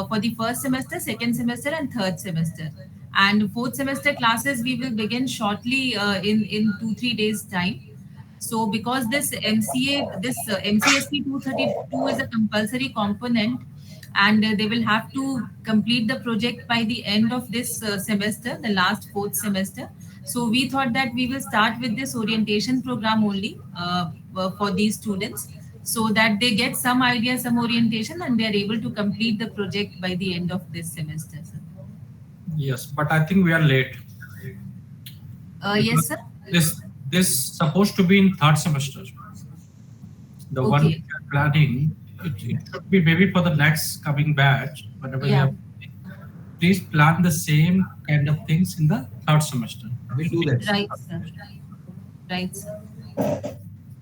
for the first semester, second semester, and third semester. And fourth semester classes we will begin shortly in 2 3 days time. So because this MCA, this MCSP 232 is a compulsory component, and they will have to complete the project by the end of this semester, the last fourth semester. So we thought that we will start with this orientation program only for these students, so that they get some idea, some orientation, and they are able to complete the project by the end of this semester, sir. Yes, but I think we are late. Yes, sir. This supposed to be in third semester. The one we Okay. are planning, it should be maybe for the next coming batch, whatever you Yeah. have. Please plan the same kind of things in the third semester. We'll do that. Right, sir. Right, sir.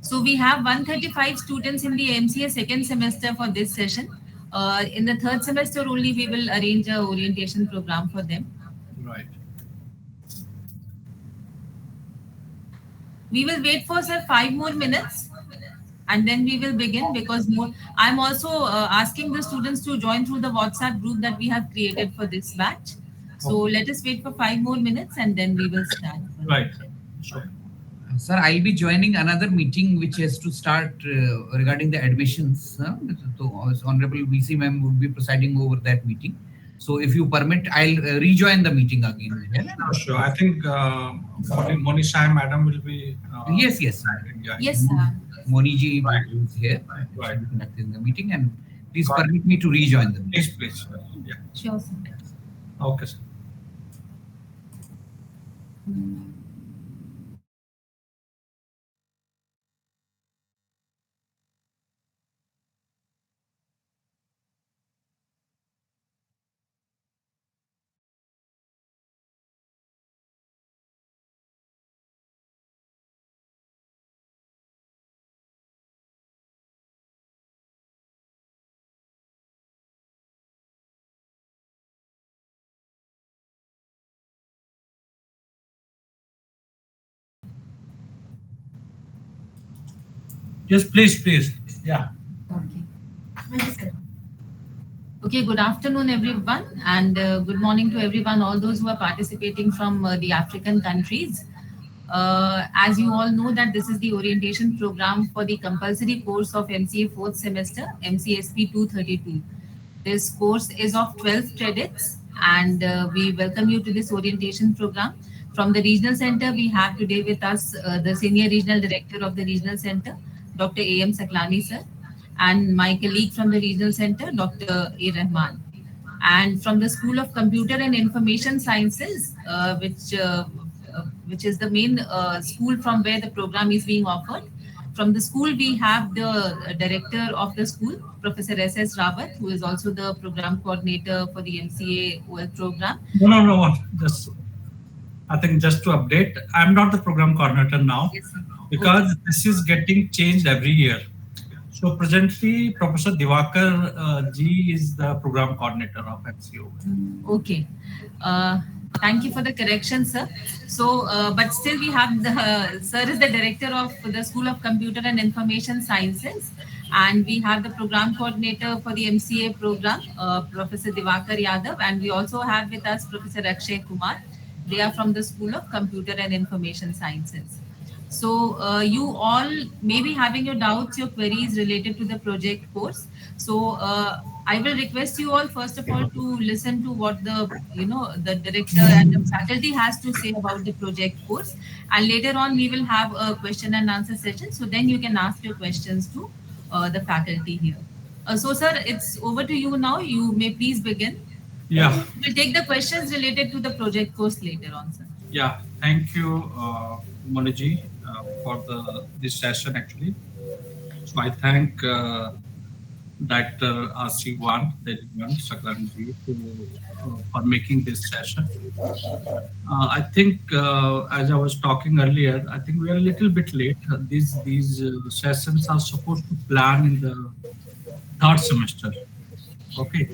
So we have 135 students in the MCA second semester for this session. In the third semester only, we will arrange a orientation program for them. Right. We will wait for, sir, 5 more minutes, and then we will begin, because more. I'm also asking the students to join through the WhatsApp group that we have created for this batch. So let us wait for 5 more minutes, and then we will start. Right. Sure. Sir, I'll be joining another meeting which has to start regarding the admissions. So, Honorable VC ma'am would be presiding over that meeting. So, if you permit, I'll rejoin the meeting again. Yeah? Sure. I think Monisha madam will be. Yes. Yeah. Yes, sir. Moniji Right. is here. Right. Conducting the meeting, and please permit me to rejoin the meeting. Please. Yeah. Sure, sir. Okay, sir. Yes, please. Yeah. Okay. Okay, good afternoon, everyone, and good morning to everyone, all those who are participating from the African countries. As you all know, that this is the orientation program for the compulsory course of MCA fourth semester, MCSP 232. This course is of 12 credits, and we welcome you to this orientation program. From the regional center, we have today with us the senior regional director of the regional center, Dr. A.M. Saklani, sir, and my colleague from the regional center, Dr. A. Rahman. And from the School of Computer and Information Sciences, which is the main school from where the program is being offered. From the school, we have the director of the school, Professor S.S. Rawat, who is also the program coordinator for the MCA OL program. No. I think just to update, I'm not the program coordinator now, Yes, sir. because this is getting changed every year. So presently, Professor Divakar G is the program coordinator of MCO. Okay. Thank you for the correction, sir. So, but still we have the, sir is the director of the School of Computer and Information Sciences, and we have the program coordinator for the MCA program, Professor Divakar Yadav, and we also have with us Professor Akshay Kumar. They are from the School of Computer and Information Sciences. So you all may be having your doubts, your queries related to the project course. So I will request you all first of all to listen to what the director and the faculty has to say about the project course, and later on we will have a question and answer session. So then you can ask your questions to the faculty here. So sir, it's over to you now. You may please begin. Yeah. We'll take the questions related to the project course later on, sir. Yeah. Thank you, Moniji, for this session actually. So I thank Director RC1, Saklanji, for making this session. I think, as I was talking earlier, I think we are a little bit late. These sessions are supposed to plan in the third semester. Okay.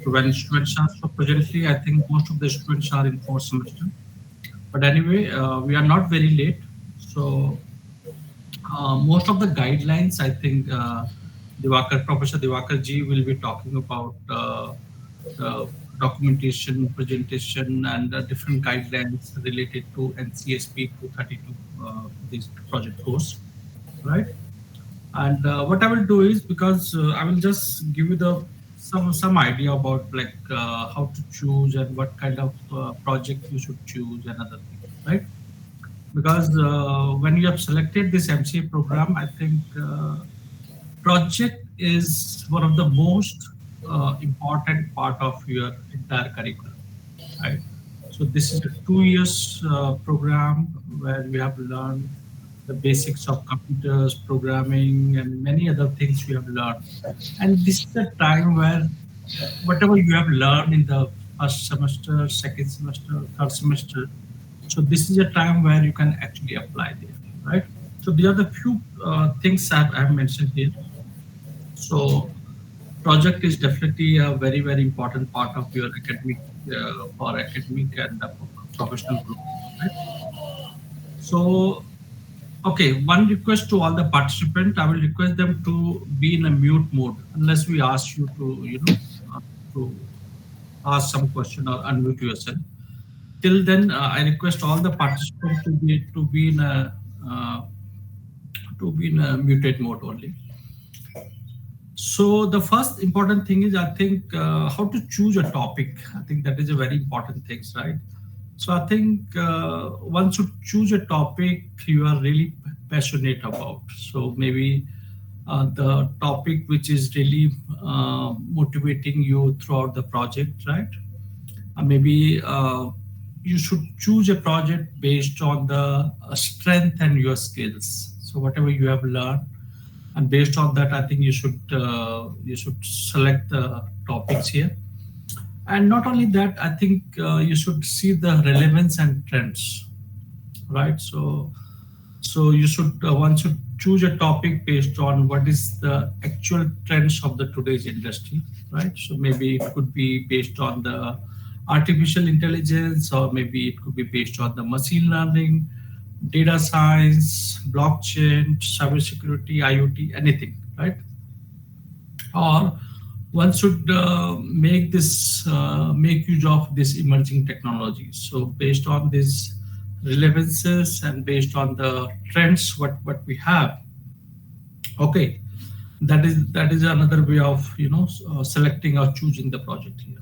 So when students are, so presently, I think most of the students are in fourth semester. But anyway, we are not very late. So most of the guidelines, I think, Professor Divakar Ji will be talking about the documentation, presentation, and different guidelines related to NCSP 232, this project course, right? And what I will do is, because I will just give you the some idea about like how to choose and what kind of project you should choose and other things, right? Because when you have selected this MCA program, I think project is one of the most important part of your entire curriculum, right? So this is a 2 years program where we have learned the basics of computers, programming, and many other things we have learned. And this is a time where whatever you have learned in the first semester, second semester, third semester, so this is a time where you can actually apply there, right? So these are the few things I have mentioned here. So project is definitely a very, very important part of your academic, for academic and professional growth, right? So, okay, one request to all the participants, I will request them to be in a mute mode unless we ask you to, to ask some question or unmute yourself. Till then, I request all the participants uh, to be in a muted mode only. So the first important thing is, I think, how to choose a topic. I think that is a very important thing, right? So I think one should choose a topic you are really passionate about. So maybe the topic which is really motivating you throughout the project, right? Maybe you should choose a project based on the strength and your skills. So whatever you have learned, and based on that, I think you should select the topics here. And not only that, I think you should see the relevance and trends, right? So you should one should choose a topic based on what is the actual trends of the today's industry, right? So maybe it could be based on the artificial intelligence, or maybe it could be based on the machine learning, data science, blockchain, cybersecurity, IoT, anything, right? Or one should make use of this emerging technologies. So based on these relevances and based on the trends, what we have, okay, that is another way of selecting or choosing the project here.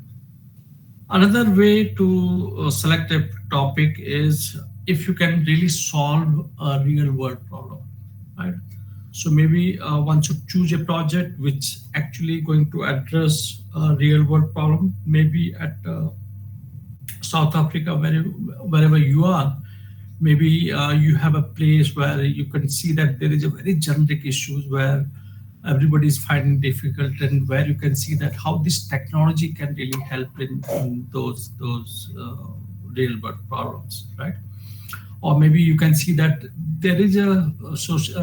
Another way to select a topic is if you can really solve a real world problem, right? So maybe one should choose a project which actually going to address a real world problem. Maybe at South Africa, wherever you are, maybe you have a place where you can see that there is a very generic issues where everybody is finding difficult, and where you can see that how this technology can really help in those real world problems, right? Or maybe you can see that there is a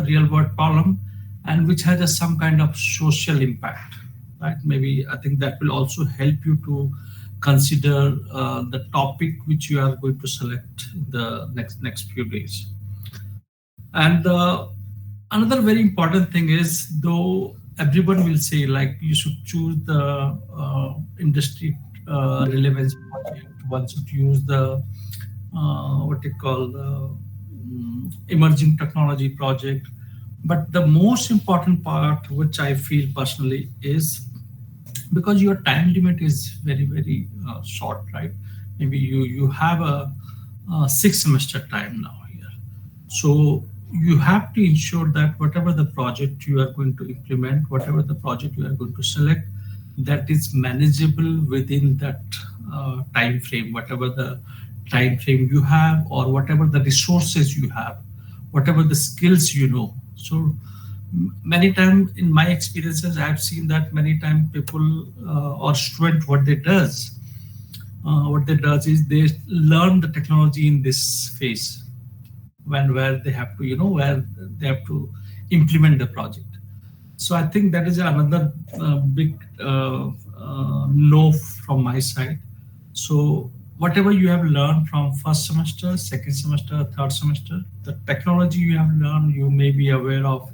real world problem and which has some kind of social impact, right? Maybe I think that will also help you to consider the topic which you are going to select in the next few days. And another very important thing is, though everyone will say like you should choose the industry relevance project, one should use the what you call the emerging technology project. But the most important part, which I feel personally, is because your time limit is very short, right? Maybe you have a 6 semester time now here. So you have to ensure that whatever the project you are going to implement, whatever the project you are going to select, that is manageable within that time frame, whatever the time frame you have, or whatever the resources you have, whatever the skills you know. So many times in my experiences, I've seen that many times people or student, what they does is they learn the technology in this phase, when where they have to where they have to implement the project. So I think that is another big no from my side. So whatever you have learned from first semester, second semester, third semester, the technology you have learned, you may be aware of,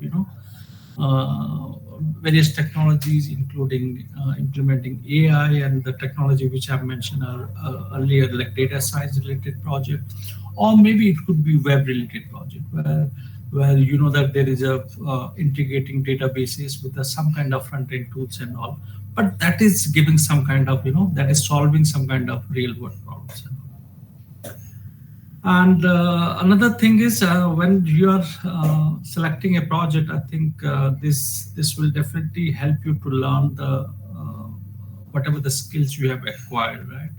various technologies, including implementing AI and the technology which I've mentioned earlier, like data science related project, or maybe it could be web related project where you know that there is a integrating databases with some kind of front end tools and all, but that is giving some kind of that is solving some kind of real world problems. And another thing is when you are selecting a project, I think this will definitely help you to learn the whatever the skills you have acquired, right?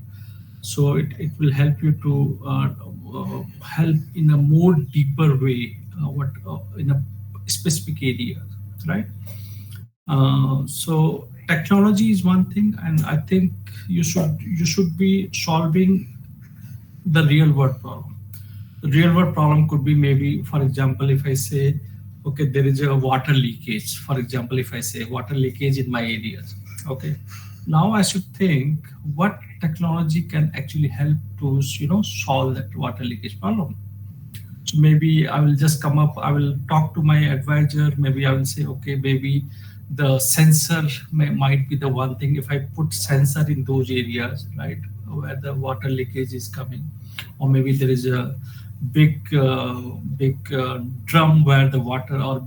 So it will help you to help in a more deeper way what in a specific area, right? So technology is one thing, and I think you should be solving the real world problem. The real world problem could be maybe, for example, if I say, okay, there is a water leakage. For example, if I say water leakage in my areas, okay, now I should think what technology can actually help to solve that water leakage problem. So maybe I will just come up, I will talk to my advisor. Maybe I will say, okay, maybe the sensor might be the one thing. If I put sensor in those areas, right, where the water leakage is coming, or maybe there is a big drum where the water, or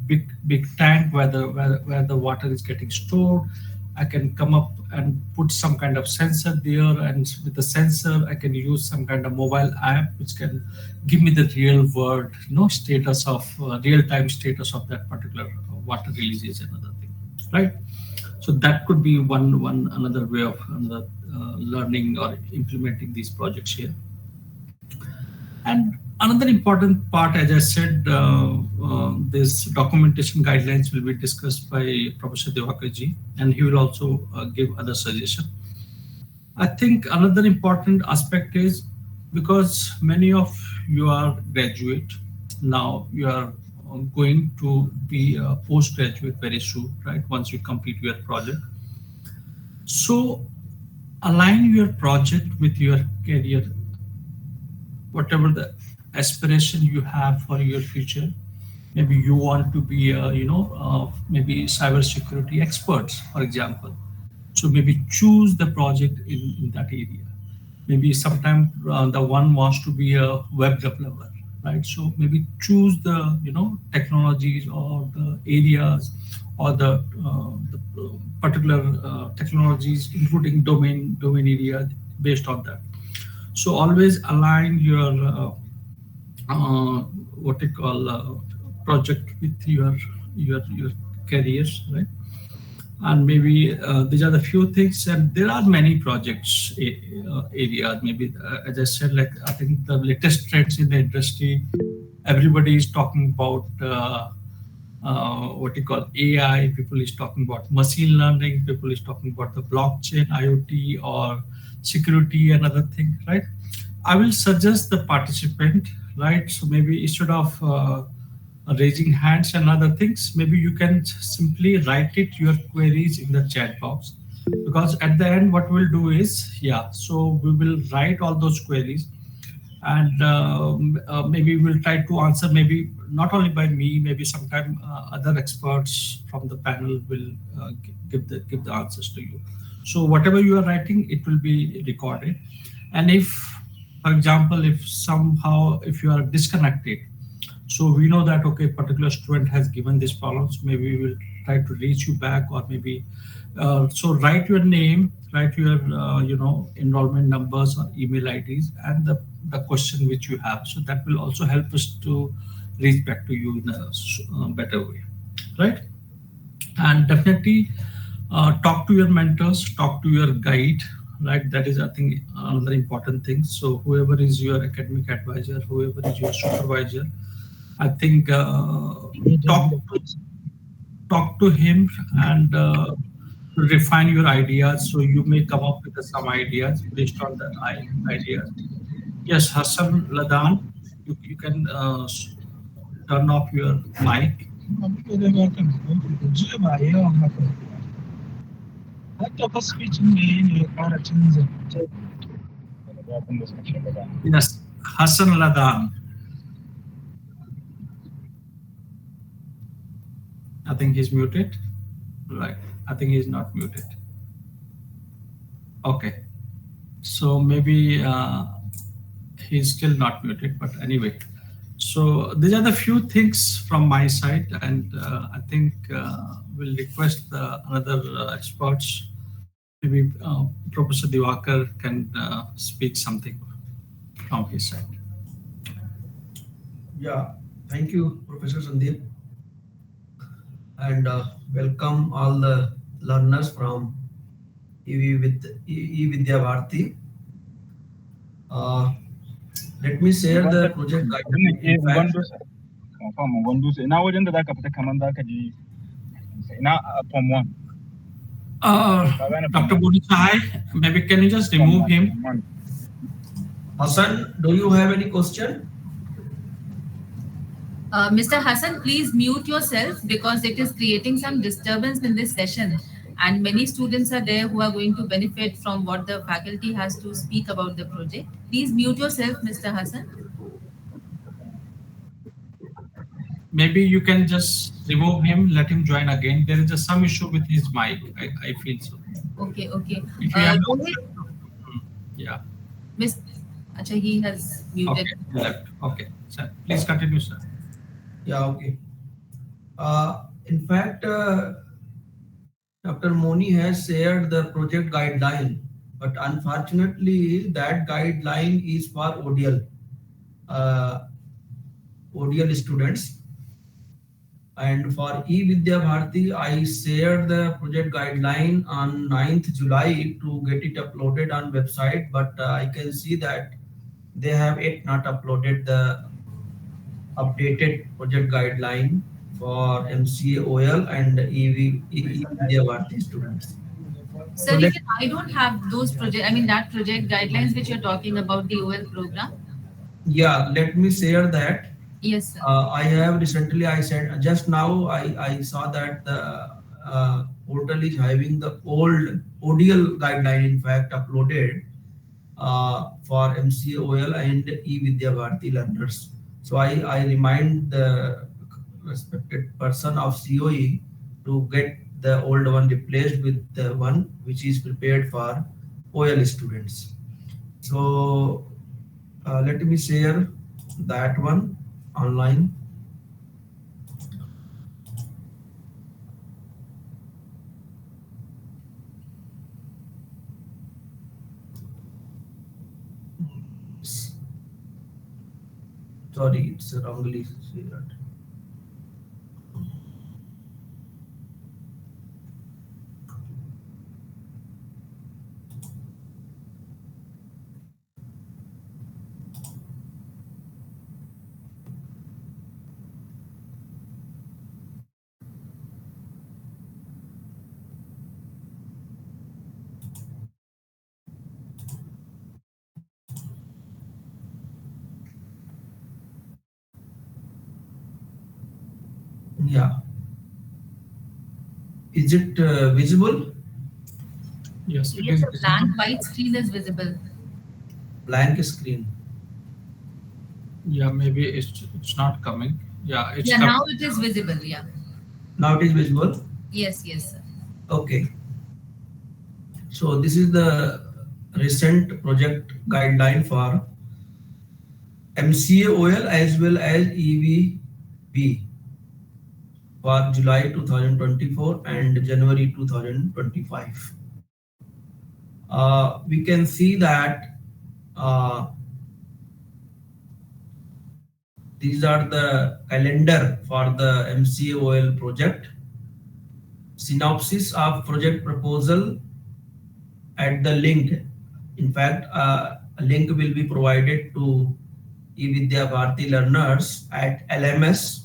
big tank where the water is getting stored. I can come up and put some kind of sensor there, and with the sensor I can use some kind of mobile app which can give me the real world status of real time status of that particular water release is another thing, right? So that could be one another way of another learning or implementing these projects here. And another important part, as I said, this documentation guidelines will be discussed by Professor Devakarji, and he will also give other suggestions. I think another important aspect is, because many of you are graduate now, you are going to be a postgraduate very soon, right? Once you complete your project, so align your project with your career, whatever the aspiration you have for your future. Maybe you want to be maybe cybersecurity experts, for example. So maybe choose the project in that area. Maybe sometimes the one wants to be a web developer, right? So maybe choose the technologies or the areas or the particular technologies, including domain area based on that. So always align your what you call project with your careers, right? And maybe these are the few things, and there are many projects areas. Maybe as I said, like I think the latest trends in the industry, everybody is talking about what you call AI. People is talking about machine learning. People is talking about the blockchain, IoT, or security and other things, right? I will suggest the participant, right? So maybe instead of raising hands and other things, maybe you can simply write it your queries in the chat box, because at the end what we'll do is, yeah, so we will write all those queries, and maybe we'll try to answer, maybe not only by me, maybe sometime other experts from the panel will give the answers to you. So whatever you are writing, it will be recorded. And if, for example, if somehow if you are disconnected, so we know that, okay, particular student has given this problem, so maybe we will try to reach you back, or maybe so write your name, write your enrollment numbers or email IDs, and the question which you have. So that will also help us to reach back to you in a better way, right? And definitely talk to your mentors, talk to your guide, right? That is, I think, another important thing. So whoever is your academic advisor, whoever is your supervisor, I think talk talk to him, and refine your ideas. So you may come up with some ideas based on the ideas. Yes, Hassan Ladan, you can turn off your mic. Yes, Hassan Ladan. I think he's muted. Right. I think he's not muted. Okay. So maybe he's still not muted, but anyway. So these are the few things from my side, and I think we'll request the another experts. Maybe Professor Diwakar can speak something from his side. Yeah, thank you, Professor Sandeep, and welcome all the learners from Vidya Bharati. Uh, Let me share the project guideline. In fact, ina wajen da zaka fita kaman zaka ji ina form 1 ka gane form Dr. 1 Bodhisai, maybe can you just form remove 1 him? form 1 Hassan, do you have any question? Mr. Hassan, please mute yourself because it is creating some disturbance in this session. And many students are there who are going to benefit from what the faculty has to speak about the project. Please mute yourself, Mr. Hassan. Maybe you can just remove him, let him join again. There is just some issue with his mic. I feel so. Okay, okay. If you have the Rohit, option to, yeah. Miss, Acha, he has muted. Okay, left. Okay, sir. Please continue, sir. Yeah, okay. In fact, Dr. Moni has shared the project guideline, but unfortunately, that guideline is for uh, ODL students. And for eVidya Bharati, I shared the project guideline on 9th July to get it uploaded on website, but I can see that they have yet not uploaded the updated project guideline for MCA OL and eVidya Bharati students. Sir, So let even I don't have those project, I mean, that project guidelines which you're talking about, the OL program. yeah, let me share that. Yes, sir. I have recently, I said just now, I saw that the portal is having the old ODL guideline, in fact, uploaded for MCOL and eVidya Bharati learners. So I remind the respected person of COE to get the old one replaced with the one which is prepared for OL students. So let me share that one online. Sorry, it's wrongly shared. Yeah. Is it visible? Yes, it Yes, is a visible. blank white screen is visible. Blank screen. Yeah, maybe it's not coming. Yeah, it's Yeah, coming. now it is visible. Yeah. Now it is visible. Yes, yes, sir. Okay. So this is the recent project guideline for MCA as well as EVB for July 2024 and January 2025. We can see that uh, these are the calendar for the MCA project. Synopsis of project proposal at the link. In fact, a link will be provided to eVidya Bharati learners at LMS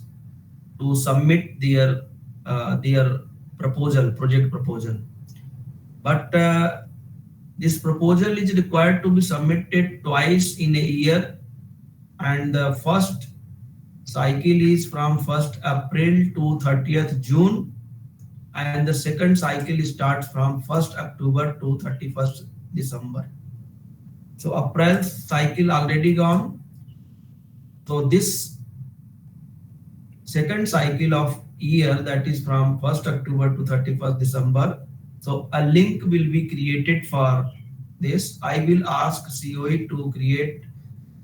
to submit their proposal, project proposal. But this proposal is required to be submitted twice in a year, and the first cycle is from 1st April to 30th June, and the second cycle starts from 1st October to 31st December. So April cycle already gone. So this second cycle of year, that is from 1st October to 31st December. So a link will be created for this. I will ask COE to create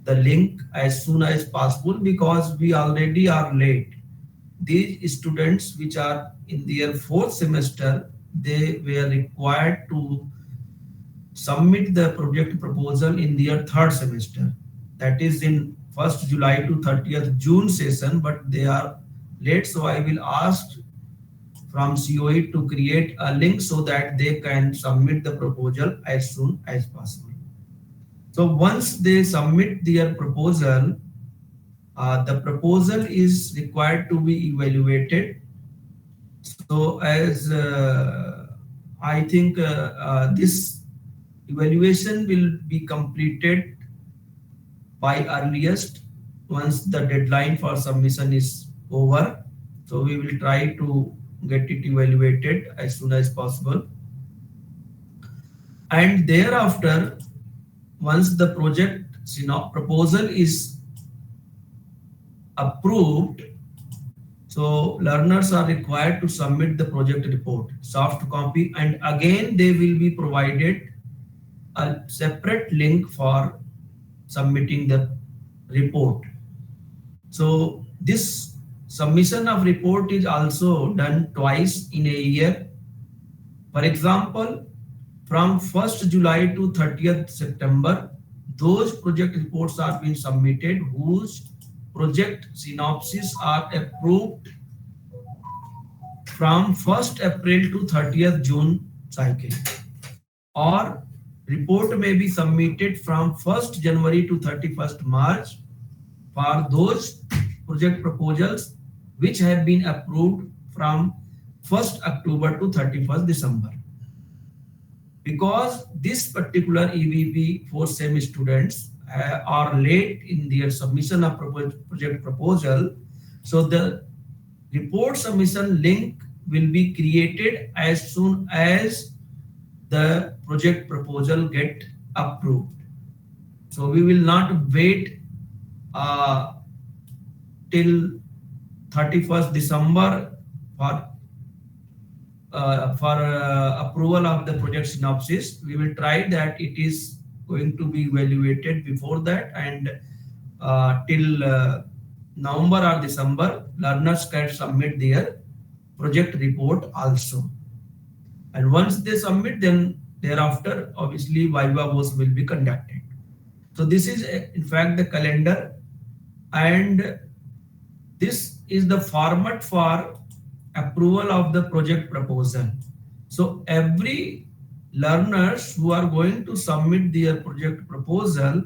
the link as soon as possible because we already are late. These students which are in their fourth semester, they were required to submit the project proposal in their third semester. That is in 1st July to 30th June session, but they are late. So I will ask from COE to create a link so that they can submit the proposal as soon as possible. So once they submit their proposal, the proposal is required to be evaluated. So as I think this evaluation will be completed by earliest once the deadline for submission is over. So we will try to get it evaluated as soon as possible. And thereafter, once the project proposal is approved, so learners are required to submit the project report, soft copy, and again they will be provided a separate link for submitting the report. So this submission of report is also done twice in a year. For example, from 1st July to 30th September, those project reports are being submitted whose project synopsis are approved from 1st April to 30th June cycle. Or report may be submitted from 1st January to 31st March for those project proposals which have been approved from 1st October to 31st December. Because this particular EVP 4 SEM students are late in their submission of project proposal, so the report submission link will be created as soon as the project proposal get approved. So we will not wait till 31st December for approval of the project synopsis. We will try that it is going to be evaluated before that, and till November or December, learners can submit their project report also. And once they submit, then thereafter, obviously, Viva voce will be conducted. So this is, in fact, the calendar, and this is the format for approval of the project proposal. So every learners who are going to submit their project proposal,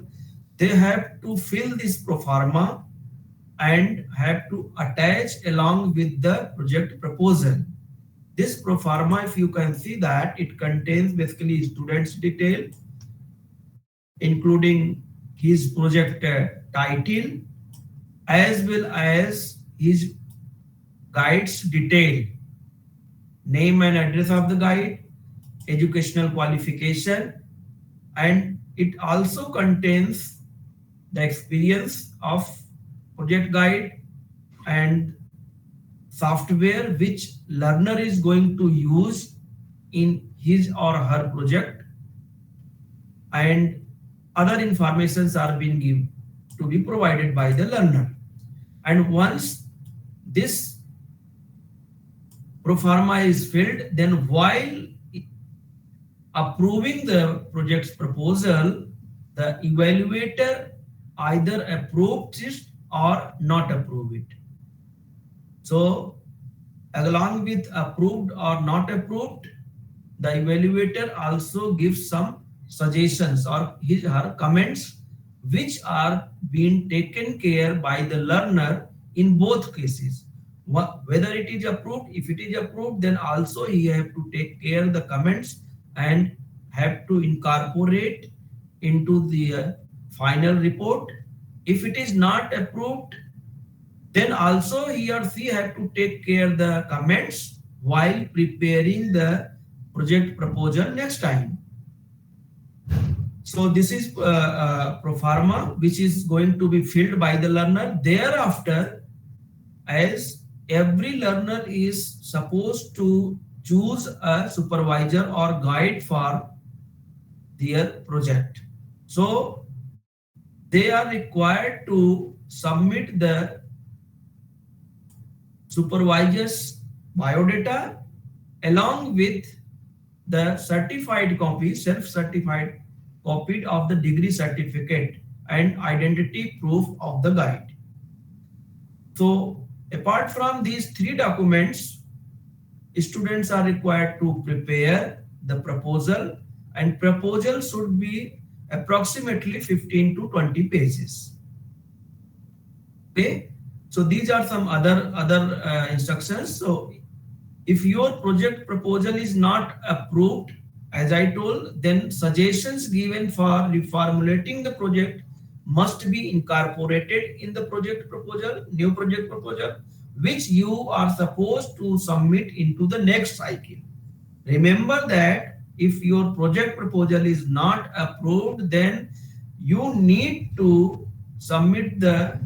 they have to fill this pro forma and have to attach along with the project proposal. This pro forma, if you can see that, it contains basically student's detail, including his project title, as well as his guide's detail, name and address of the guide, educational qualification, and it also contains the experience of project guide and software which learner is going to use in his or her project, and other informations are being given to be provided by the learner. And once this pro forma is filled, then while approving the project's proposal, the evaluator either approves it or not approve it. So along with approved or not approved, the evaluator also gives some suggestions or his her comments which are being taken care by the learner in both cases. Whether it is approved, if it is approved, then also he have to take care of the comments and have to incorporate into the final report. If it is not approved, then also he or she have to take care of the comments while preparing the project proposal next time. So this is pro forma which is going to be filled by the learner. Thereafter, as every learner is supposed to choose a supervisor or guide for their project. So they are required to submit the supervisor's biodata along with the certified copy, self-certified copy of the degree certificate and identity proof of the guide. So apart from these three documents, students are required to prepare the proposal, and proposal should be approximately 15 to 20 pages. Okay, so these are some other instructions. So if your project proposal is not approved, as I told, then suggestions given for reformulating the project must be incorporated in the project proposal, new project proposal, which you are supposed to submit into the next cycle. Remember that if your project proposal is not approved, then you need to submit the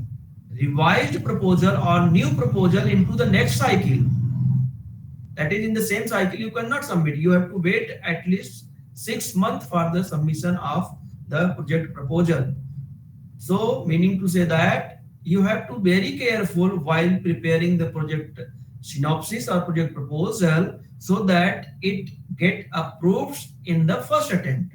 revised proposal or new proposal into the next cycle. That is, in the same cycle you cannot submit. You have to wait at least 6 months for the submission of the project proposal. So meaning to say that you have to be very careful while preparing the project synopsis or project proposal so that it get approved in the first attempt.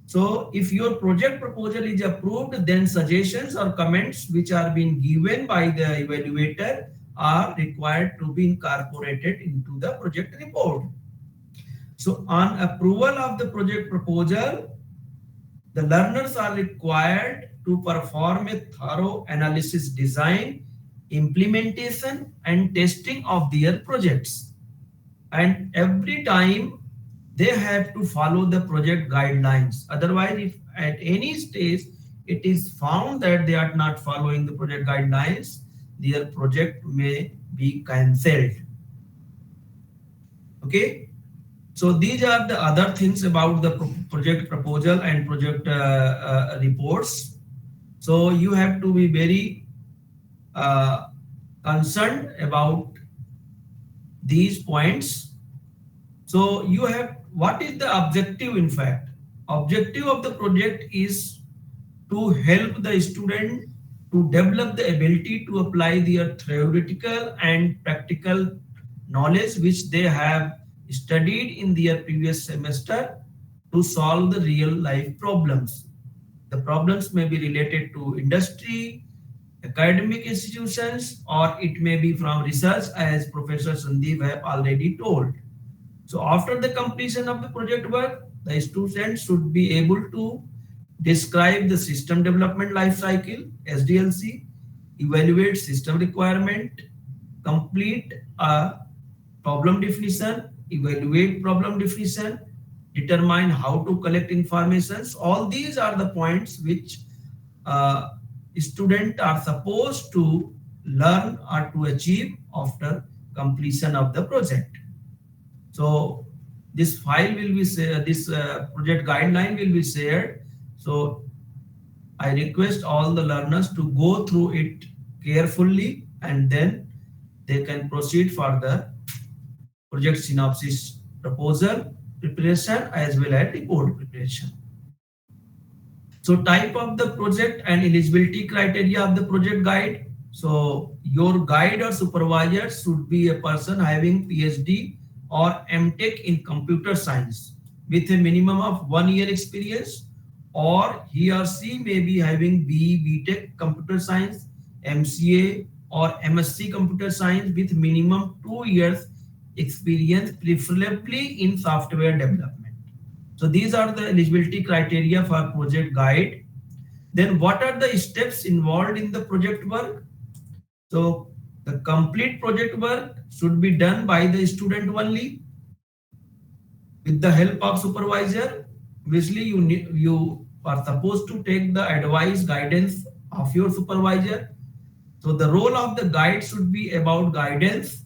So if your project proposal is approved, then suggestions or comments which are being given by the evaluator are required to be incorporated into the project report. So on approval of the project proposal, the learners are required to perform a thorough analysis, design, implementation, and testing of their projects. And every time they have to follow the project guidelines. Otherwise, if at any stage it is found that they are not following the project guidelines, their project may be cancelled. Okay, so these are the other things about the project proposal and project reports. So you have to be very uh, concerned about these points. So you have, what is the objective? In fact, objective of the project is to help the student to develop the ability to apply their theoretical and practical knowledge which they have studied in their previous semester to solve the real life problems. The problems may be related to industry, academic institutions, or it may be from research, as Professor Sandeep have already told. So after the completion of the project work, the student should be able to describe the system development life cycle, SDLC, evaluate system requirement, complete a problem definition, evaluate problem definition, determine how to collect informations. All these are the points which uh, students are supposed to learn or to achieve after completion of the project. So this file will be shared, this project guideline will be shared. So I request all the learners to go through it carefully and then they can proceed for the project synopsis proposal preparation as well as report preparation. So type of the project and eligibility criteria of the project guide. So your guide or supervisor should be a person having PhD or MTech in computer science with a minimum of 1 year experience, or he or she may be having BE, BTech computer science, MCA or MSc computer science with minimum 2 years experience, preferably in software development. So these are the eligibility criteria for project guide. Then what are the steps involved in the project work? So the complete project work should be done by the student only with the help of supervisor. Obviously, you are supposed to take the advice, guidance of your supervisor. So the role of the guide should be about guidance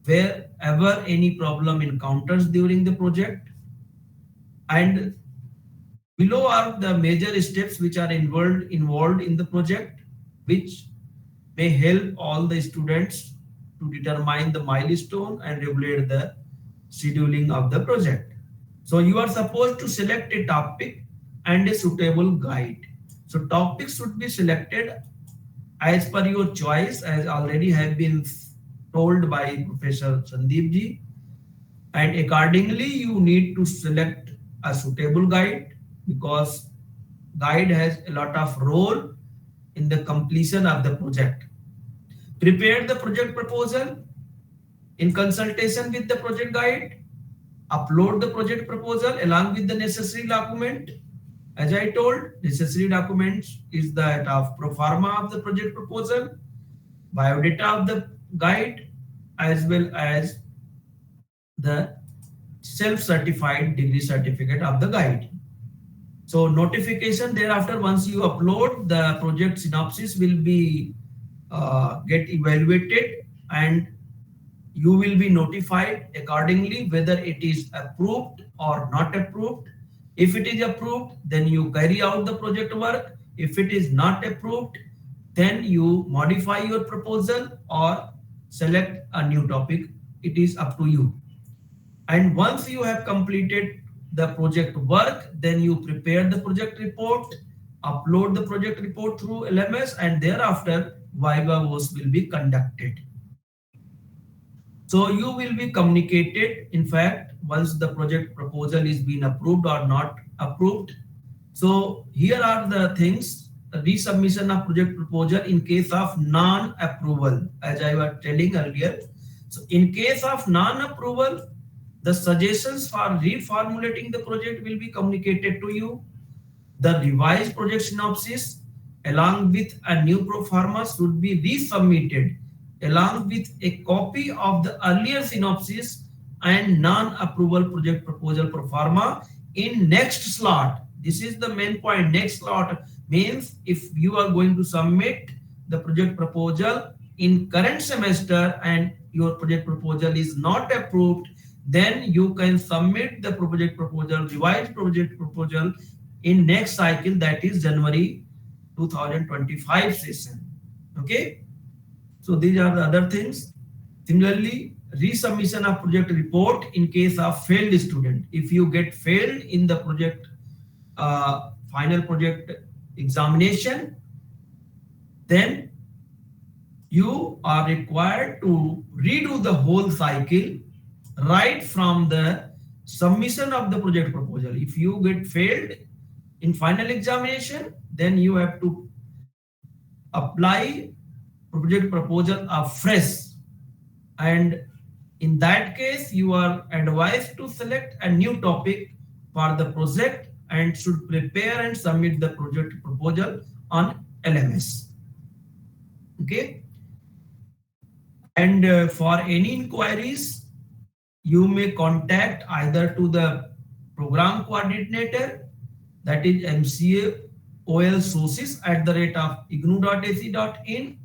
wherever any problem encounters during the project. And below are the major steps which are involved in the project, which may help all the students to determine the milestone and regulate the scheduling of the project. So you are supposed to select a topic and a suitable guide. So topics should be selected as per your choice, as already have been told by Professor Sandeep ji, and accordingly you need to select a suitable guide, because guide has a lot of role in the completion of the project. Prepare the project proposal in consultation with the project guide. Upload the project proposal along with the necessary document. As I told, necessary documents is that of pro forma of the project proposal, biodata of the guide, as well as the self-certified degree certificate of the guide. So notification thereafter, once you upload, the project synopsis will be get evaluated, and you will be notified accordingly whether it is approved or not approved. If it is approved, then you carry out the project work. If it is not approved, then you modify your proposal or select a new topic. It is up to you. And once you have completed the project work, then you prepare the project report, upload the project report through LMS, and thereafter Viva voce will be conducted. So you will be communicated, in fact, once the project proposal is being approved or not approved. So here are the things: resubmission of project proposal in case of non-approval, as I was telling earlier. So in case of non-approval, the suggestions for reformulating the project will be communicated to you. The revised project synopsis along with a new pro forma should be resubmitted along with a copy of the earlier synopsis and non-approval project proposal pro forma in next slot. This is the main point. Next slot means if you are going to submit the project proposal in current semester and your project proposal is not approved, then you can submit the project proposal, revised project proposal in next cycle, that is January 2025 session. Okay. So these are the other things. Similarly, resubmission of project report in case of failed student. If you get failed in the project final project examination, then you are required to redo the whole cycle right from the submission of the project proposal. If you get failed in final examination, then you have to apply project proposal afresh, and in that case you are advised to select a new topic for the project and should prepare and submit the project proposal on LMS. Okay. And for any inquiries, you may contact either to the program coordinator, that is MCA OL sources @ignu.ac.in,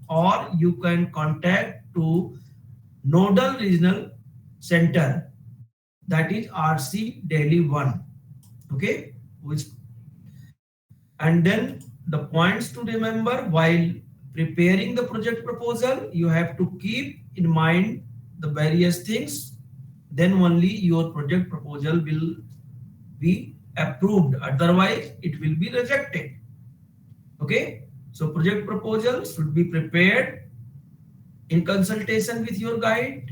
or you can contact to Nodal Regional Center, that is RC Delhi 1. Okay, which, and then the points to remember while preparing the project proposal, you have to keep in mind the various things, then only your project proposal will be approved, otherwise it will be rejected. Okay, so project proposal should be prepared in consultation with your guide,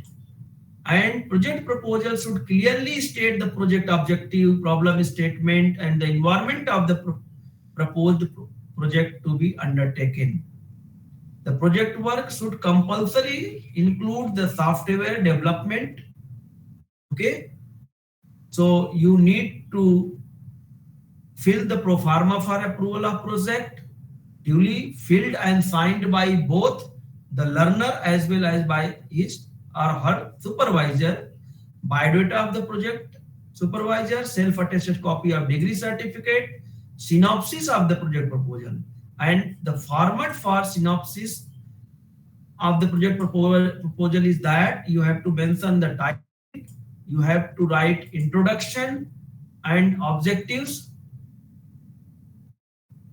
and project proposal should clearly state the project objective, problem statement, and the environment of the proposed project to be undertaken. The project work should compulsory include the software development. Okay, so you need to fill the pro forma for approval of project, duly filled and signed by both the learner as well as by his or her supervisor, biodata of the project supervisor, self-attested copy of degree certificate, synopsis of the project proposal, and the format for synopsis of the project proposal is that you have to mention the title, you have to write introduction and objectives,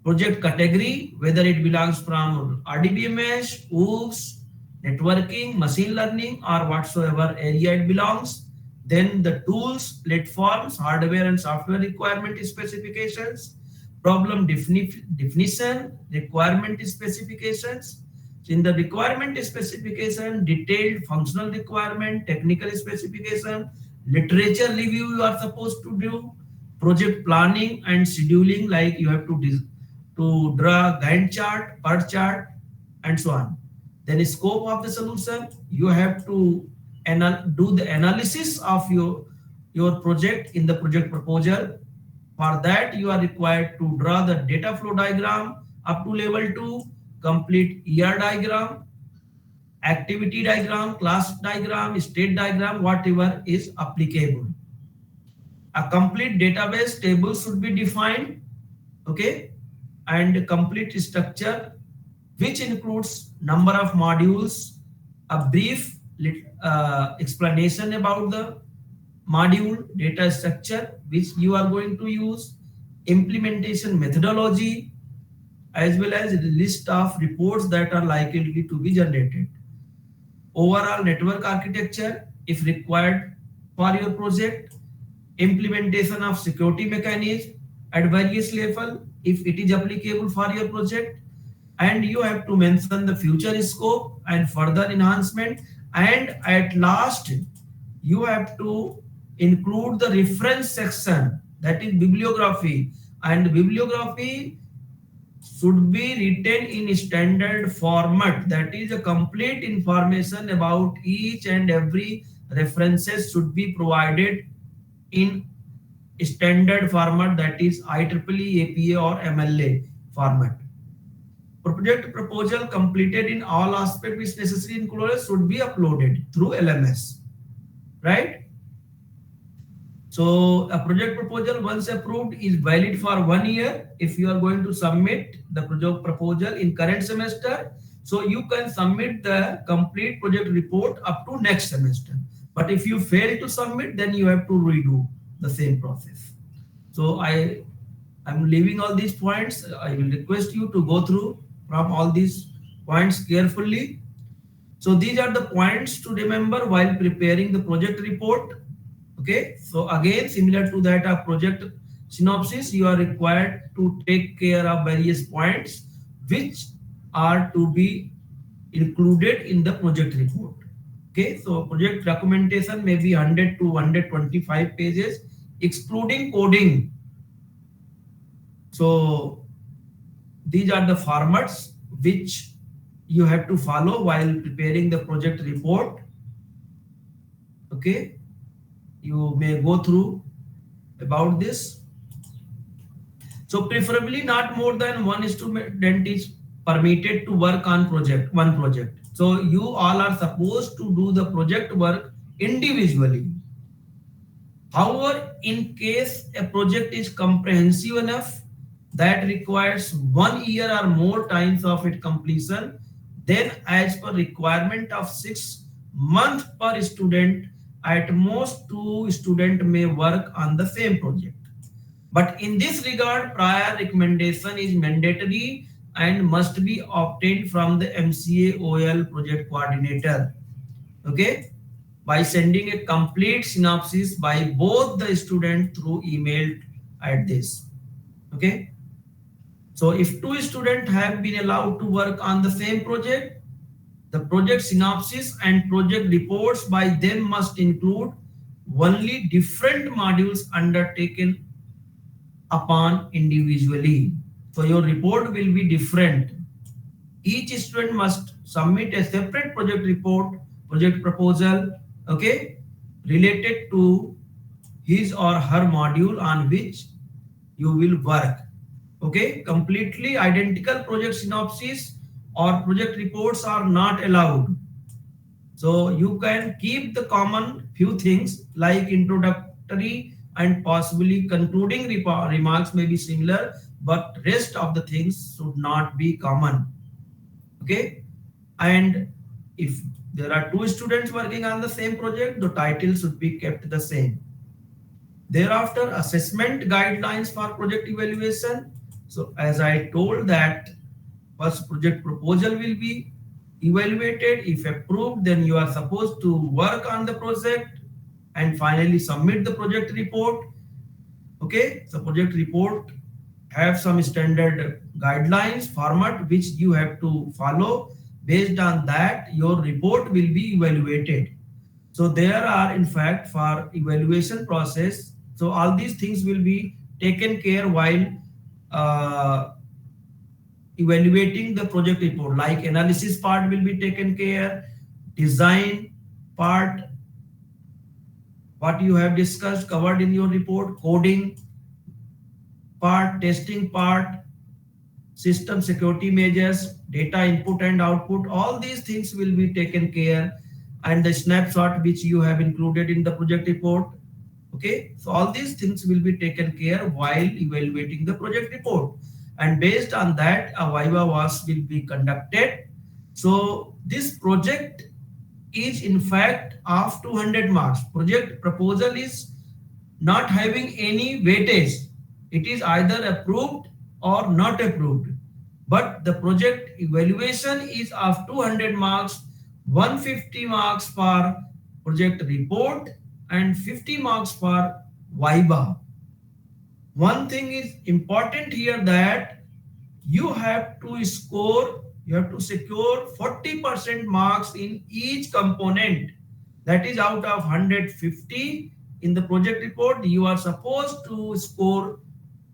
project category, whether it belongs from RDBMS, OOS, networking, machine learning, or whatsoever area it belongs. Then the tools, platforms, hardware and software requirement specifications, problem definition, requirement specifications. So in the requirement specification, detailed functional requirement, technical specification, literature review you are supposed to do, project planning and scheduling, like you have to draw Gantt chart, PERT chart, and so on. Then scope of the solution, you have to do the analysis of your project in the project proposal. For that, you are required to draw the data flow diagram up to level 2, complete ER diagram, activity diagram, class diagram, state diagram, whatever is applicable. A complete database table should be defined, okay, and complete structure, which includes number of modules, a brief explanation about the module, data structure which you are going to use, implementation methodology, as well as a list of reports that are likely to be generated. Overall network architecture, if required for your project, implementation of security mechanism at various level, if it is applicable for your project, and you have to mention the future scope and further enhancement, and at last you have to include the reference section, that is bibliography, and bibliography should be written in standard format, that is a complete information about each and every references should be provided in standard format, that is IEEE, APA or MLA format. Project proposal completed in all aspects which necessary included should be uploaded through LMS, right? So a project proposal once approved is valid for 1 year. If you are going to submit the project proposal in current semester, so you can submit the complete project report up to next semester. But if you fail to submit, then you have to redo the same process. So I'm leaving all these points. I will request you to go through from all these points carefully. So these are the points to remember while preparing the project report. Okay, so again, similar to that of project synopsis, you are required to take care of various points which are to be included in the project report. Okay, so project documentation may be 100 to 125 pages, excluding coding. So these are the formats which you have to follow while preparing the project report. Okay, you may go through about this. So preferably not more than one student is permitted to work on one project. So you all are supposed to do the project work individually. However, in case a project is comprehensive enough that requires 1 year or more times of its completion, then as per requirement of 6 months per student, at most 2 students may work on the same project. But in this regard, prior recommendation is mandatory and must be obtained from the MCA OL project coordinator. Okay, by sending a complete synopsis by both the student through email at this. Okay, so if 2 students have been allowed to work on the same project, the project synopsis and project reports by them must include only different modules undertaken upon individually. So your report will be different. Each student must submit a separate project report, project proposal, okay, related to his or her module on which you will work. Okay, completely identical project synopsis or project reports are not allowed. So you can keep the common few things like introductory and possibly concluding remarks may be similar, but rest of the things should not be common. Okay, and if there are 2 students working on the same project, the title should be kept the same. Thereafter, assessment guidelines for project evaluation. So as I told that first project proposal will be evaluated. If approved, then you are supposed to work on the project and finally submit the project report. Okay, so project report have some standard guidelines format which you have to follow. Based on that, your report will be evaluated. So there are, in fact, for evaluation process, so all these things will be taken care while uh, evaluating the project report. Like analysis part will be taken care, design part, what you have discussed covered in your report, coding part, testing part, system security measures, data input and output, all these things will be taken care, and the snapshot which you have included in the project report. Okay, so all these things will be taken care while evaluating the project report, and based on that a viva was will be conducted. So this project is in fact of 200 marks. Project proposal is not having any weightage. It is either approved or not approved. But the project evaluation is of 200 marks, 150 marks for project report and 50 marks for viva. One thing is important here, that you have to score, you have to secure 40% marks in each component. That is, out of 150 in the project report, you are supposed to score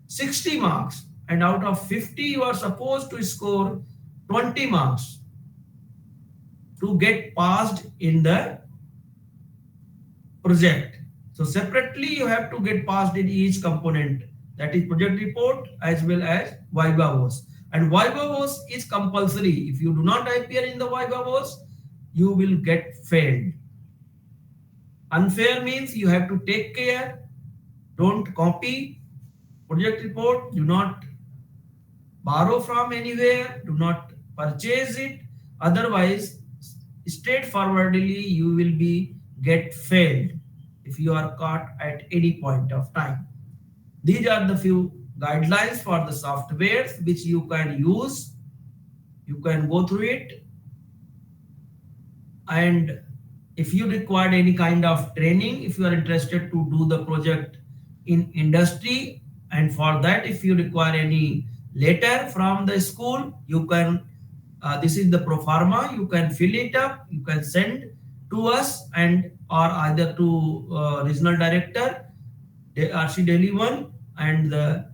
60 marks, and out of 50 you are supposed to score 20 marks to get passed in the project. So separately you have to get passed in each component, that is project report as well as viva voce. And viva voce is compulsory. If you do not appear in the viva voce, you will get failed. Unfair means you have to take care, don't copy project report, do not borrow from anywhere, do not purchase it, otherwise straightforwardly you will be get failed if you are caught at any point of time. These are the few guidelines for the softwares which you can use. You can go through it, and if you require any kind of training, if you are interested to do the project in industry, and for that if you require any letter from the school, you can this is the pro forma, you can fill it up, you can send to us, and or either to regional director RC Delhi 1, and the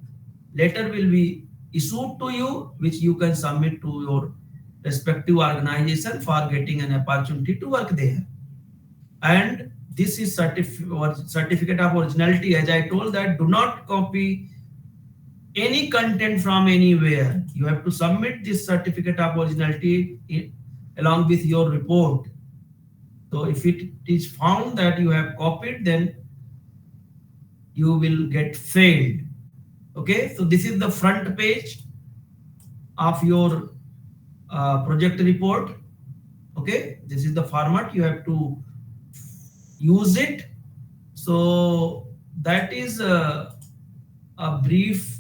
letter will be issued to you, which you can submit to your respective organization for getting an opportunity to work there. And this is certificate of originality. As I told, that do not copy any content from anywhere. You have to submit this certificate of originality along with your report. So if it is found that you have copied, then you will get failed. Okay, so this is the front page of your project report. Okay, this is the format, you have to use it. So that is a brief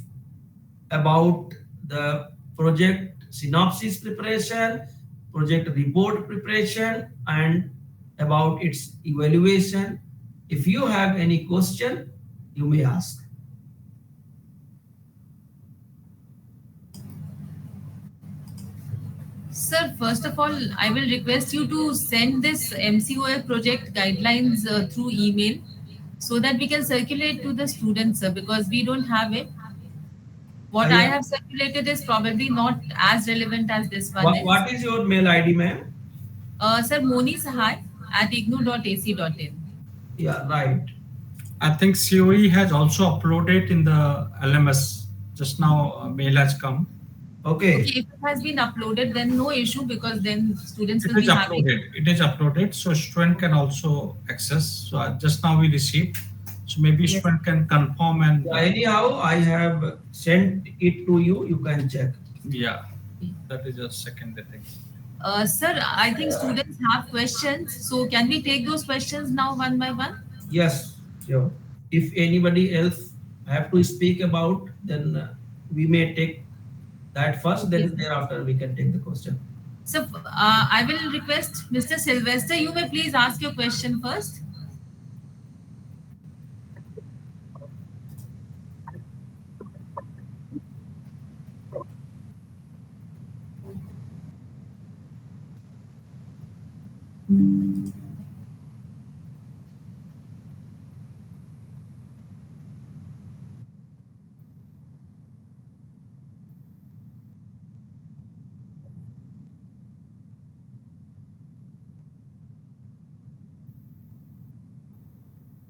about the project synopsis preparation, project report preparation, and about its evaluation. If you have any question, you may ask. Sir, first of all, I will request you to send this MCOA project guidelines through email so that we can circulate to the students, sir, because we don't have it. What I Yeah. have circulated is probably not as relevant as this one is. What is your mail ID, ma'am? Sir, Moni Sahai at ignu.ac.in. Yeah, right. I think COE has also uploaded in the LMS. Just now, mail has come. Okay. Okay, if it has been uploaded, then no issue because then students It will is be having. uploaded. It is uploaded, so student can also access. So just now we received. So maybe Yes. student can confirm and Yeah, anyhow, I have sent it to you. You can check. yeah, that is a second thing. Sir, I think students have questions. So can we take those questions now one by one? Yes, sure. If anybody else have to speak about, then we may take that first. Okay, Then sir. thereafter we can take the question. So I will request Mr. Sylvester, you may please ask your question first.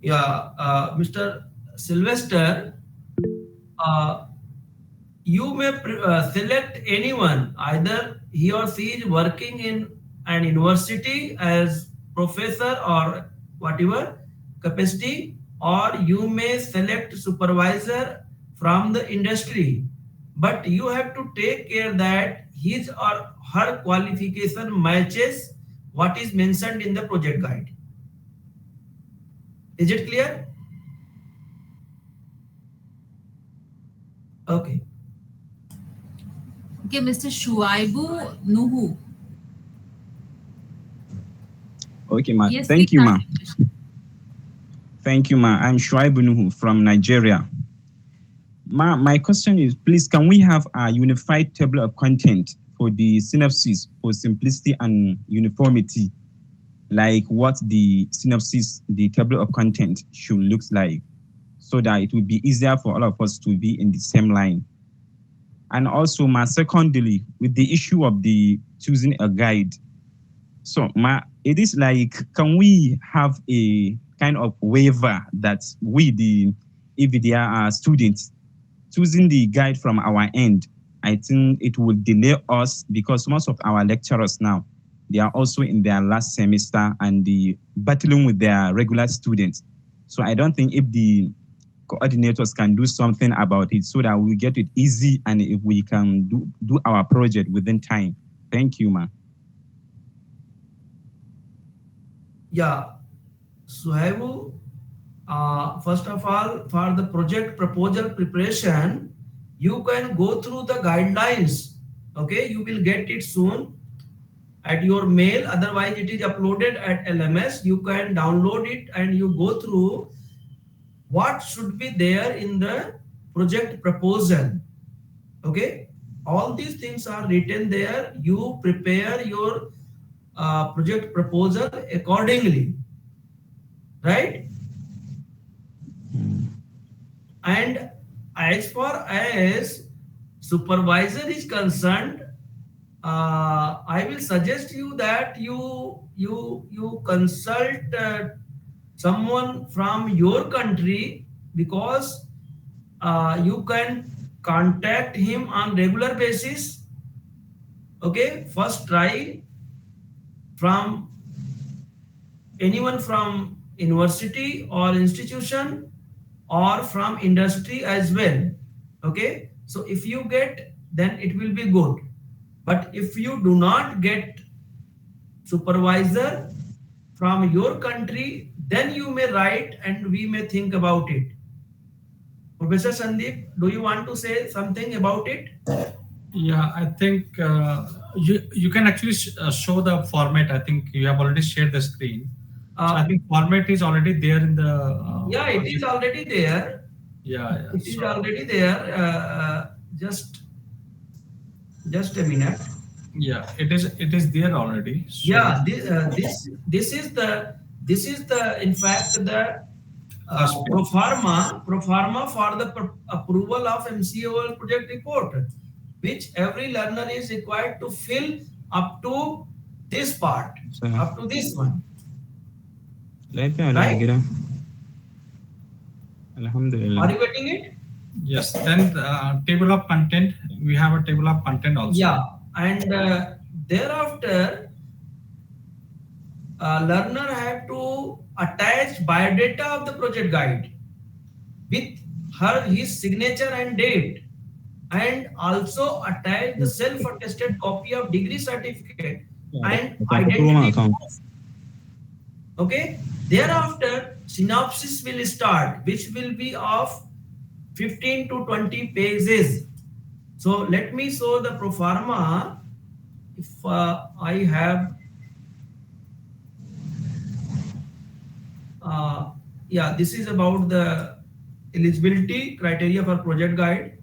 Yeah, Mr. Sylvester, uh, you may select anyone, either he or she is working in an university as professor or whatever capacity, or you may select supervisor from the industry. But you have to take care that his or her qualification matches what is mentioned in the project guide. Is it clear? Okay. Okay, Mr. Shuaibu Nuhu. Okay, ma. Yes, please Thank you, ask ma. your question. Thank you, ma. I'm Shuaibu Nuhu from Nigeria. Ma, my question is, please, can we have a unified table of content for the synopsis for simplicity and uniformity, like what the synopsis, the table of content should look like, so that it will be easier for all of us to be in the same line? And also, ma, secondly, with the issue of the choosing a guide, so, ma, it is like, can we have a kind of waiver that we, the if there are students choosing the guide from our end? I think it will delay us because most of our lecturers now, they are also in their last semester and the battling with their regular students. So I don't think if the coordinators can do something about it so that we get it easy and if we can do our project within time. Thank you, ma. Yeah. Suhaibu, first of all, for the project proposal preparation, you can go through the guidelines. Okay, you will get it soon at your mail. Otherwise, it is uploaded at LMS. You can download it and you go through what should be there in the project proposal. Okay, all these things are written there. You prepare your project proposal accordingly, right? And as far as supervisor is concerned, I will suggest you that you consult someone from your country, because you can contact him on regular basis. Okay, first try from anyone from university or institution or from industry as well. Okay, so if you get, then it will be good. But if you do not get supervisor from your country, then you may write and we may think about it. Professor Sandeep, do you want to say something about it? Yeah, I think you can actually show the format. I think you have already shared the screen. So I think format is already there in the Yeah, it is project. already there. Yeah, yeah. It is So already there. Just a minute. yeah, it is there already. So Yeah, this is the in fact the first page. pro forma for the approval of MCOL project report, which every learner is required to fill up to this part, So, up to this one, lafiya lau right? gida. Alhamdulillah. Are you getting it? Yes. Then table of content. We have a table of content Yeah, also. and thereafter, learner have to attach biodata of the project guide with his signature and date, and also attach the self-attested copy of degree certificate and Akan turo identity ma account. proof. Okay, thereafter synopsis will start, which will be of 15 to 20 pages. So let me show the pro forma if I have, uh, yeah, this is about the eligibility criteria for project guide.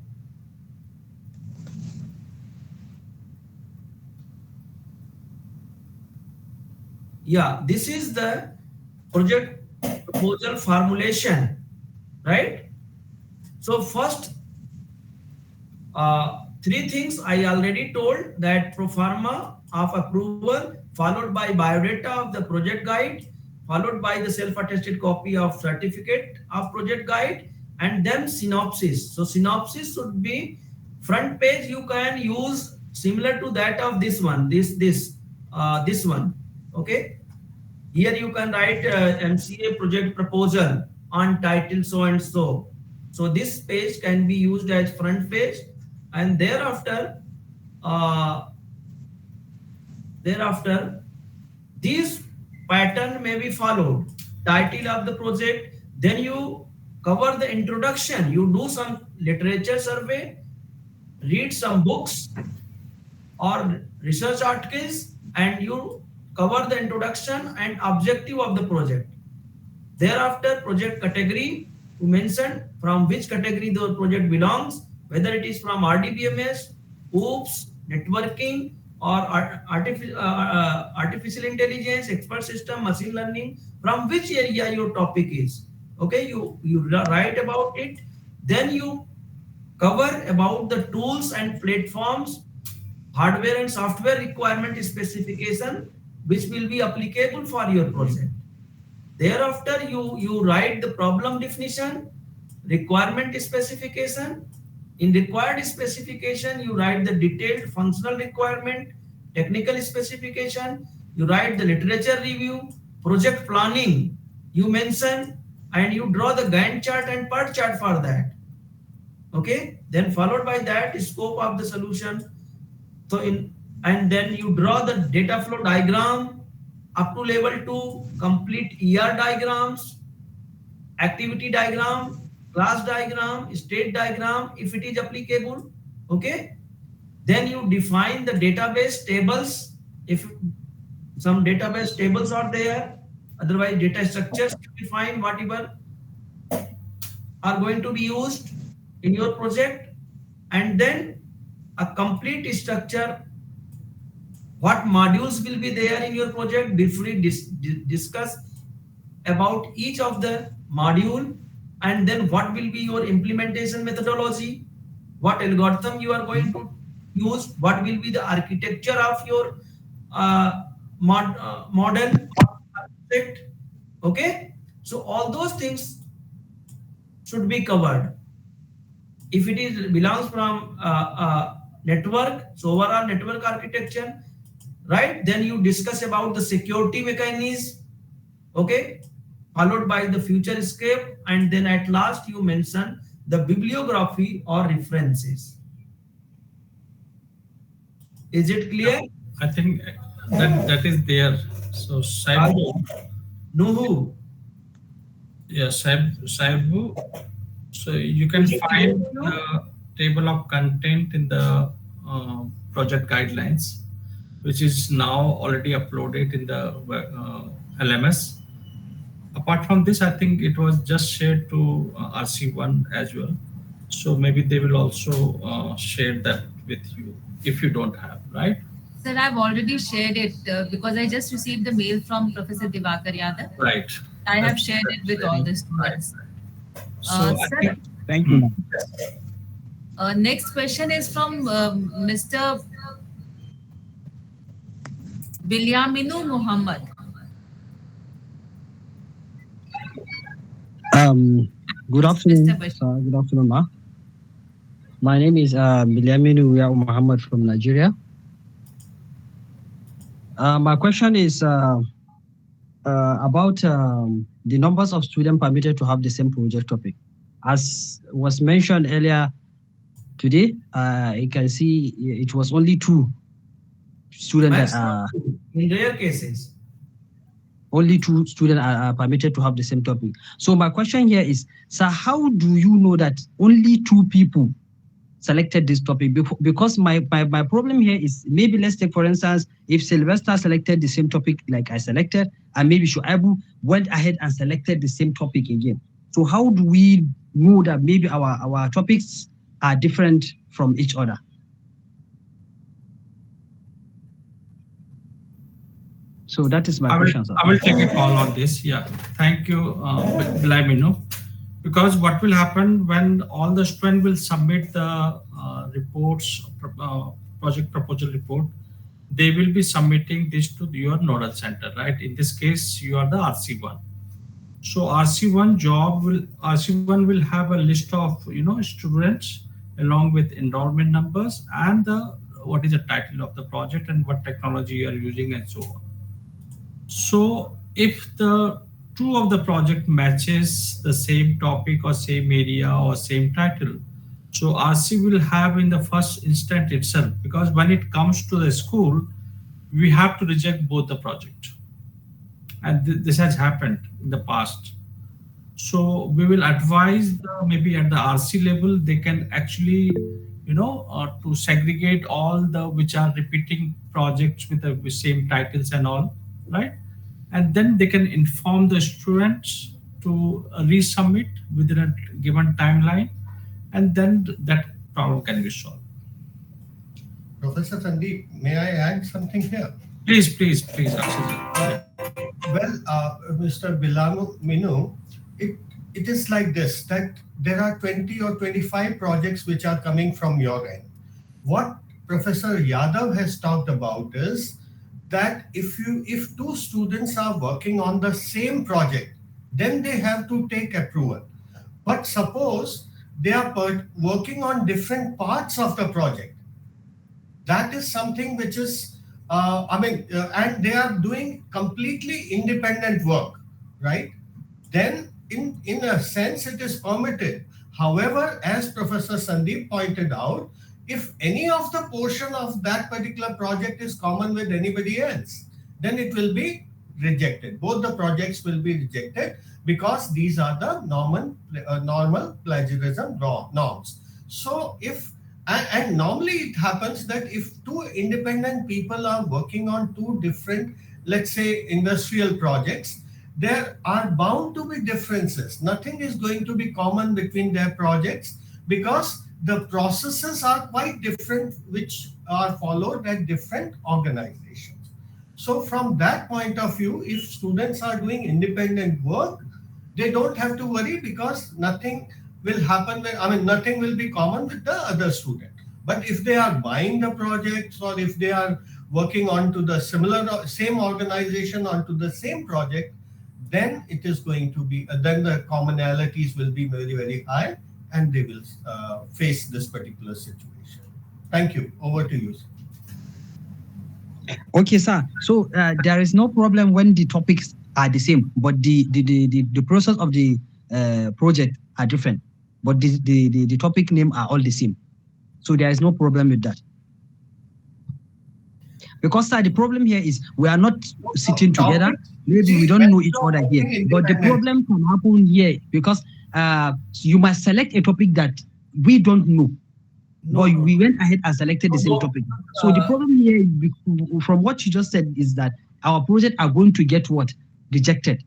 Yeah, this is the project proposal formulation, right? So first, three things I already told, that pro forma of approval, followed by biodata of the project guide, followed by the self-attested copy of certificate of project guide, and then synopsis. So synopsis should be front page. You can use similar to that of this one, this one. Okay. Here you can write MCA project proposal on title so and so. So this page can be used as front page, and uh, thereafter this pattern may be followed. Title of the project, then you cover the introduction. You do some literature survey, read some books or research articles, and you cover the introduction and objective of the project. Thereafter, project category, you mention from which category the project belongs, whether it is from RDBMS, OOPS, networking, or artificial intelligence, expert system, machine learning, from which area your topic is. Okay, you write about it, then you cover about the tools and platforms, hardware and software requirement specification, which will be applicable for your project. Thereafter, you write the problem definition, requirement specification. In required specification, you write the detailed functional requirement, technical specification, you write the literature review, project planning, you mention, and you draw the Gantt chart and PERT chart for that. Okay, then followed by that, scope of the solution. So and then you draw the data flow diagram up to level 2, complete ER diagrams, activity diagram, class diagram, state diagram, if it is applicable. Okay, then you define the database tables, if some database tables are there, otherwise data structures you define whatever are going to be used in your project, and then a complete structure, what modules will be there in your project, briefly discuss about each of the module, and then what will be your implementation methodology, what algorithm you are going to use, what will be the architecture of your model or project. Okay, so all those things should be covered. If it is belongs from network, so overall network architecture, right? Then you discuss about the security mechanism, okay, followed by the future scape, and then at last you mention the bibliography or references. Is it clear? I think that is there. So Saibu, Nuhu. yeah, Saibu. So you can Is it clear find to you? the table of content in the project guidelines, which is now already uploaded in the LMS. Apart from this, I think it was just shared to RC1 as well. So maybe they will also share that with you if you don't have, right? Sir, I've already shared it because I just received the mail from Professor Divakar Yadav. Right. I have That's- shared it that's with all very the students. right. So I Sir, think Thank you. next question is from Mr. Bilyaminu Muhammad. Good afternoon. Mr. Bashir. Good afternoon, Ma. My name is Bilyaminu Muhammad from Nigeria. My question is about the numbers of students permitted to have the same project topic. As was mentioned earlier today, you can see it was only 2 students that In rare cases. only 2 students are permitted to have the same topic. So my question here is, sir, how do you know that only 2 people selected this topic? Because my problem here is, maybe let's take for instance, if Sylvester selected the same topic like I selected, and maybe Shuaibu went ahead and selected the same topic again. So how do we know that maybe our topics are different from each other? So that is my question, sir. I will take a call on this. Yeah, thank you, Bilamino. Because what will happen when all the students will submit the reports, project proposal report, they will be submitting this to your nodal center, right? In this case, you are the RC1. So RC1 will have a list of students along with enrollment numbers and what is the title of the project and what technology you are using and so on. So if the two of the project matches the same topic or same area or same title, so RC will have in the first instant itself, because when it comes to the school, we have to reject both the project. And this has happened in the past. So we will advise maybe at the RC level, they can actually, to segregate all the which are repeating projects with the same titles and all, right? And then they can inform the students to resubmit within a given timeline, and then that problem can be solved. Professor Sandeep, may I add something here? Please, Akshay. Well, Mr. Bilano Minu, it is like this, that there are 20 or 25 projects which are coming from your end. What Professor Yadav has talked about is that if two students are working on the same project, then they have to take approval. But suppose they are working on different parts of the project, that is something which is and they are doing completely independent work, right? Then in a sense it is permitted. However, as Professor Sandeep pointed out, if any of the portion of that particular project is common with anybody else, then it will be rejected. Both the projects will be rejected, because these are the normal plagiarism norms. So and normally it happens that if two independent people are working on two different, let's say, industrial projects, there are bound to be differences. Nothing is going to be common between their projects, because the processes are quite different which are followed at different organizations. So from that point of view, if students are doing independent work, they don't have to worry, because nothing will happen. Nothing will be common with the other student. But if they are buying the projects, or if they are working onto the same organization onto the same project, then it is going to be, then the commonalities will be very, very high, and they will face this particular situation. Thank you. Over to you, sir. Okay, sir. So there is no problem when the topics are the same, but the process of the project are different, but the topic name are all the same. So there is no problem with that. Because, sir, the problem here is we are not sitting together. Maybe we don't know each other here. But the problem can happen here because you must select a topic that we don't know. But we went ahead and selected the same topic. So the problem here, from what you just said, is that our project are going to get what? Rejected.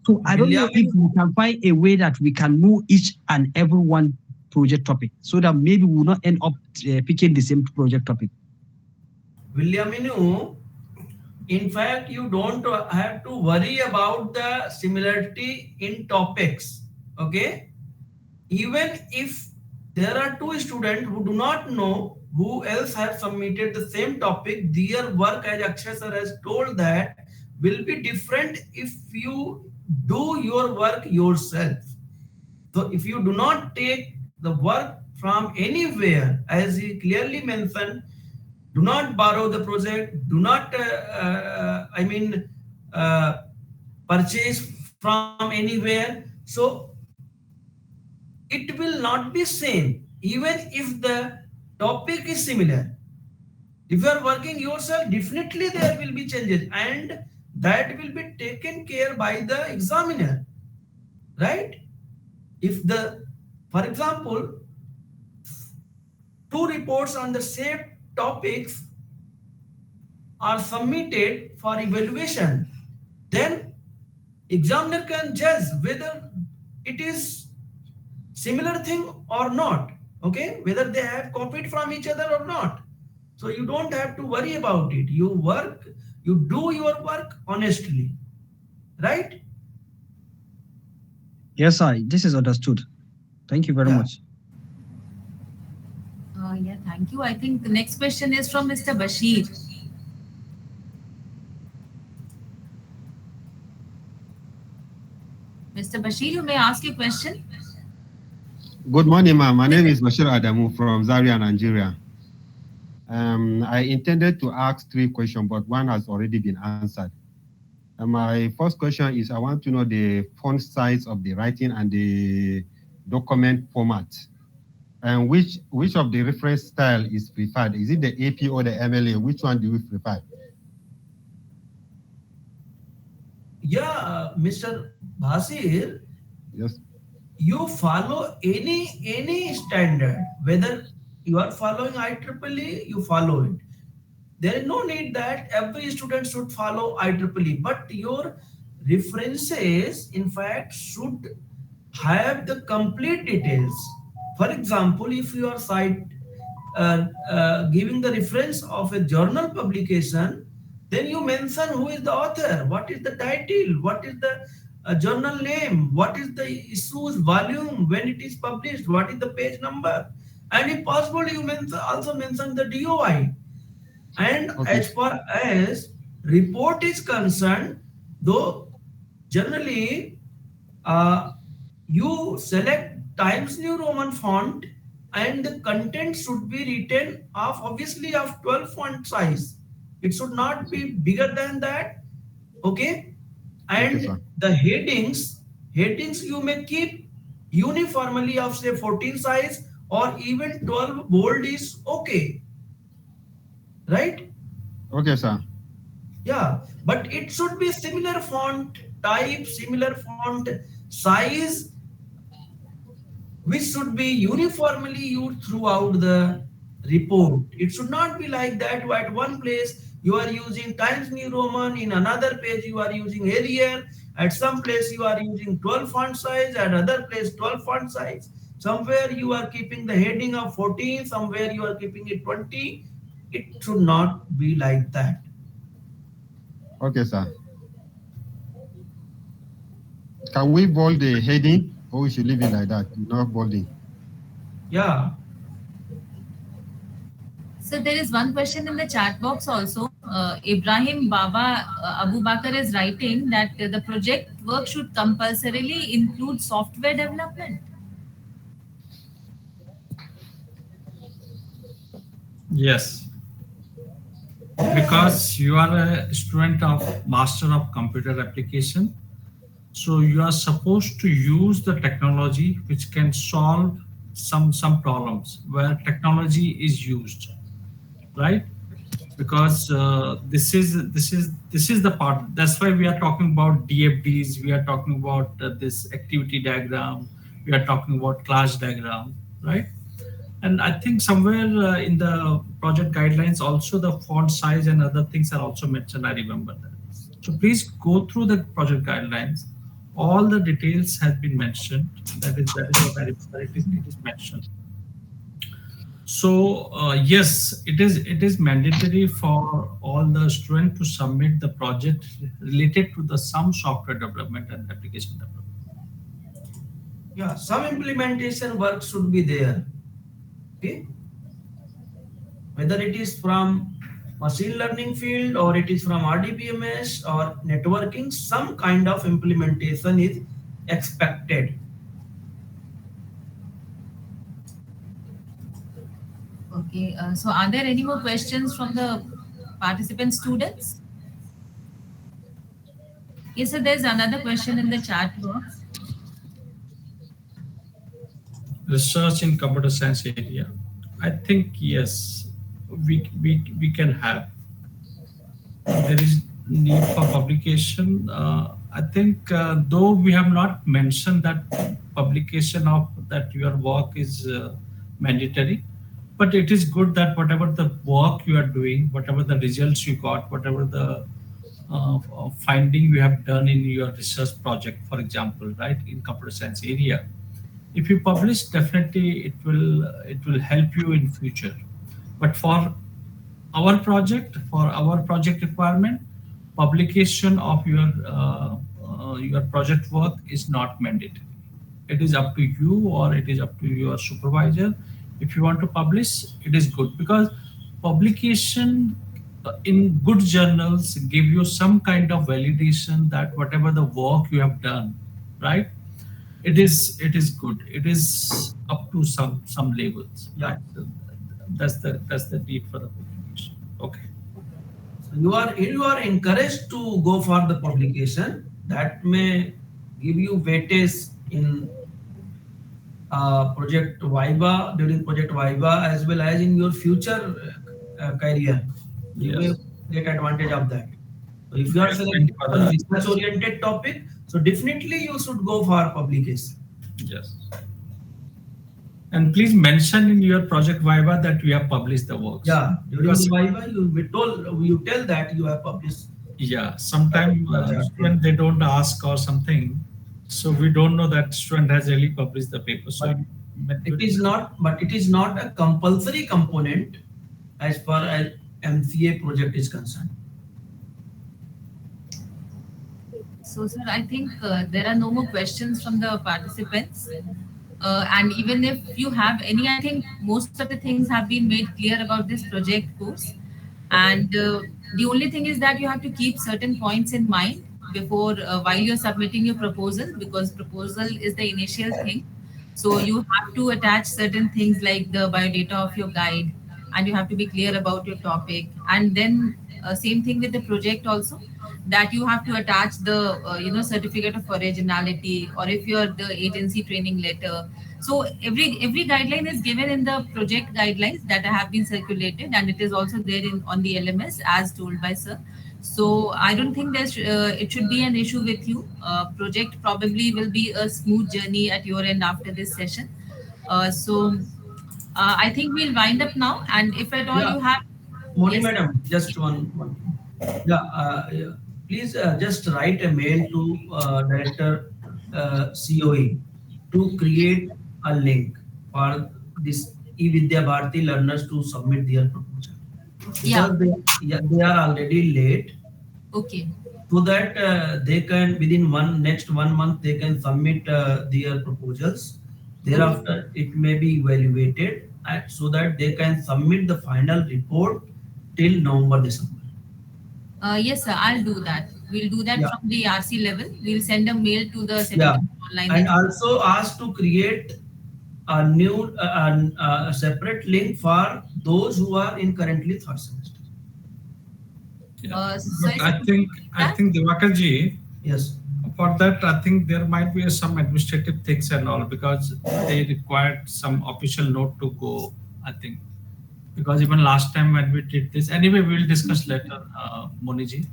So I don't know if we can find a way that we can know each and every one project topic, so that maybe we will not end up picking the same project topic. Williaminu, in fact, you don't have to worry about the similarity in topics. Okay? Even if there are two students who do not know who else have submitted the same topic, their work, as Akshay sir has told, that will be different if you do your work yourself. So if you do not take the work from anywhere, as he clearly mentioned, do not borrow the project, do not purchase from anywhere. So it will not be same, even if the topic is similar. If you are working yourself, definitely there will be changes, and that will be taken care by the examiner, right? If for example, two reports on the same topics are submitted for evaluation, then examiner can judge whether it is similar thing or not, okay, whether they have copied from each other or not. So you don't have to worry about it. You do your work honestly, right? Yes, sir. This is understood. Thank you very Yeah. much. Yeah, thank you. I think the next question is from Mr. Bashir. Mr. Bashir, you may ask your question. Good morning, ma'am. My name is Bashir Adamu from Zaria, Nigeria. I intended to ask three questions, but one has already been answered. My first question is I want to know the font size of the writing and the document format. And which of the reference style is preferred? Is it the AP or the MLA? Which one do you prefer? Yeah, Mr. Basir, Yes. you follow any standard, whether you are following IEEE, you follow it. There is no need that every student should follow IEEE, but your references, in fact, should have the complete details. For example, if you are giving the reference of a journal publication, then you mention who is the author, what is the title, what is the journal name, what is the issues volume, when it is published, what is the page number, and if possible, you also mention the DOI. And Okay. as far as report is concerned, though generally uh, you select Times New Roman font and the content should be written of obviously of 12 font size. It should not be bigger than that. Okay. Okay, And sir. the headings you may keep uniformly of say 14 size or even 12 bold is okay. Right? Okay, sir. Yeah, but it should be similar font type, similar font size, which should be uniformly used throughout the report. It should not be like that. At one place you are using Times New Roman, in another page you are using Arial, at some place you are using 12 font size, at other place 12 font size. Somewhere you are keeping the heading of 14, somewhere you are keeping it 20. It should not be like that. Okay, sir. Can we bold the heading or we should leave it like that? Not bolding. Yeah. So there is one question in the chat box also. Ibrahim Baba Abu Bakr is writing that the project work should compulsorily include software development. Yes, because you are a student of Master of Computer Application, so you are supposed to use the technology which can solve some problems where technology is used, right? Because this is the part. That's why we are talking about DFDs. We are talking about this activity diagram. We are talking about class diagram, right? And I think somewhere in the project guidelines also the font size and other things are also mentioned. I remember that. So please go through the project guidelines. All the details have been mentioned. That is what I remember. It is mentioned. So yes, it is mandatory for all the students to submit the project related to the some software development and application development. Yeah, some implementation work should be there. Okay, whether it is from machine learning field or it is from RDBMS or networking, some kind of implementation is expected. Okay, so are there any more questions from the participant students? Yes, sir, there's another question in the chat box. Research in computer science area. I think yes, we can have. There is need for publication. I think though we have not mentioned that publication of that your work is mandatory, but it is good that whatever the work you are doing, whatever the results you got, whatever the finding you have done in your research project, for example, right, in computer science area, if you publish, definitely it will help you in future. But for our project requirement, publication of your project work is not mandatory. It is up to you, or it is up to your supervisor. If you want to publish, it is good, because publication in good journals give you some kind of validation that whatever the work you have done, right, it is good, it is up to some levels, Yeah. right? So that's the need for the publication. Okay. So you are encouraged to go for the publication. That may give you weightage in project Viva, during project Viva, as well as in your future career. You may Yes. get advantage of that. So if you are Yes, thank selecting you for some that. research oriented topic, so definitely you should go for publication. Yes. And please mention in your project Viva that we have published the works. Yeah, during the Because Viva, you tell that you have published. yeah, sometimes Article. when they don't ask or something, so we don't know that student has really published the paper. So It is not a compulsory component as far as MCA project is concerned. So, sir, I think there are no more questions from the participants. And even if you have any, I think most of the things have been made clear about this project course. And the only thing is that you have to keep certain points in mind before, while you're submitting your proposal, because proposal is the initial thing. So you have to attach certain things like the biodata of your guide, and you have to be clear about your topic. And then same thing with the project also, that you have to attach the certificate of originality, or if you're the agency training letter. So every guideline is given in the project guidelines that have been circulated, and it is also there in on the LMS as told by sir. So I don't think it should be an issue with you. Project probably will be a smooth journey at your end after this session. I think we'll wind up now, and if at all Yeah, you have, Moni yes. madam, just one thing. Yeah, yeah. Please just write a mail to director COE to create a link for this eVidya Bharati learners to submit their proposal, Yeah. because they are already late, Okay. so that they can within next 1 month they can submit their proposals. Thereafter it may be evaluated, so that they can submit the final report till November December. Yes, sir, I'll do that. We'll do that Yeah, from the RC level. We'll send a mail to the yeah, certificate online and then. also ask to create a new a separate link for those who are in currently third semester. yeah. Sorry, But sir, could you repeat I that? think Diwakar ji, Yes. for that, I think there might be some administrative things and all, because they required some official note to go, I think. Because even last time when we did this, anyway, we will discuss later, Moniji,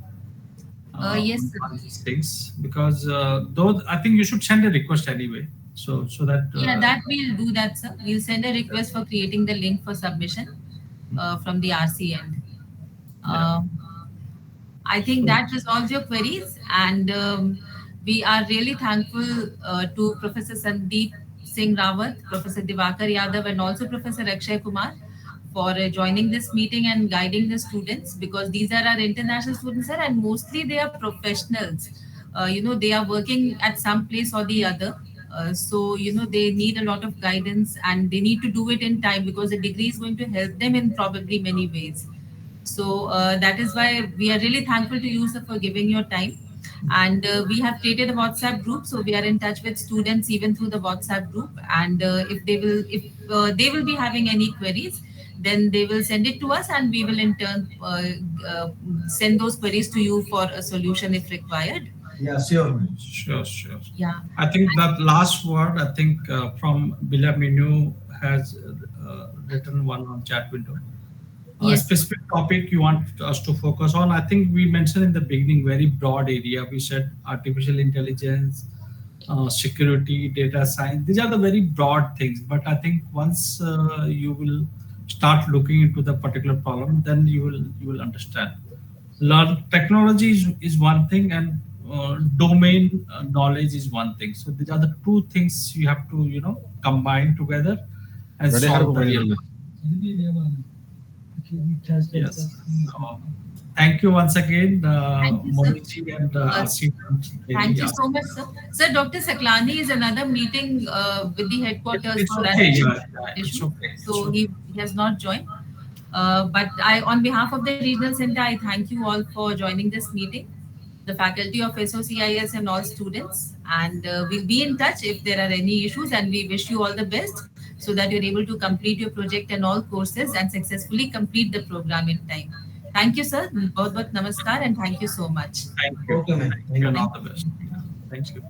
Yes, sir. on these things. Because though I think you should send a request anyway, so that Yeah, that we'll do that, sir. We'll send a request for creating the link for submission from the RC end. yeah. Uh, I think that resolves your queries, and we are really thankful to Professor Sandeep Singh Rawat, Professor Divakar Yadav, and also Professor Akshay Kumar for joining this meeting and guiding the students, because these are our international students, sir, and mostly they are professionals. They are working at some place or the other. So they need a lot of guidance, and they need to do it in time, because the degree is going to help them in probably many ways. So that is why we are really thankful to you, sir, for giving your time. And we have created a WhatsApp group, so we are in touch with students even through the WhatsApp group. And if they will be having any queries, then they will send it to us, and we will in turn send those queries to you for a solution if required. Yeah, sure. Sure, sure. Yeah. I think that last word, I think from Bilaminu has written one on chat window. A Yes. specific topic you want us to focus on. I think we mentioned in the beginning very broad area. We said artificial intelligence, security, data science. These are the very broad things. But I think once you will start looking into the particular problem, then you will understand. Learn technology is one thing, and domain knowledge is one thing. So these are the two things you have to combine together and Brother, how solve the about real. you? Yes. Thank you once again, Thank you, sir. Moniji and Uh, Arsi. Thank you so much, sir. Sir, Dr. Saklani is another meeting with the headquarters It's for okay. admission Yeah, it's issue. okay. It's So okay. he has not joined. But on behalf of the regional center, I thank you all for joining this meeting, the faculty of SOCIS and all students. And we'll be in touch if there are any issues. And we wish you all the best so that you're able to complete your project and all courses and successfully complete the program in time. Thank you, sir. Bahut bahut namaskar and thank you so much. Thank you. Okay, ma'am. Thank you Thank and you. all the best. Yeah. Thank you.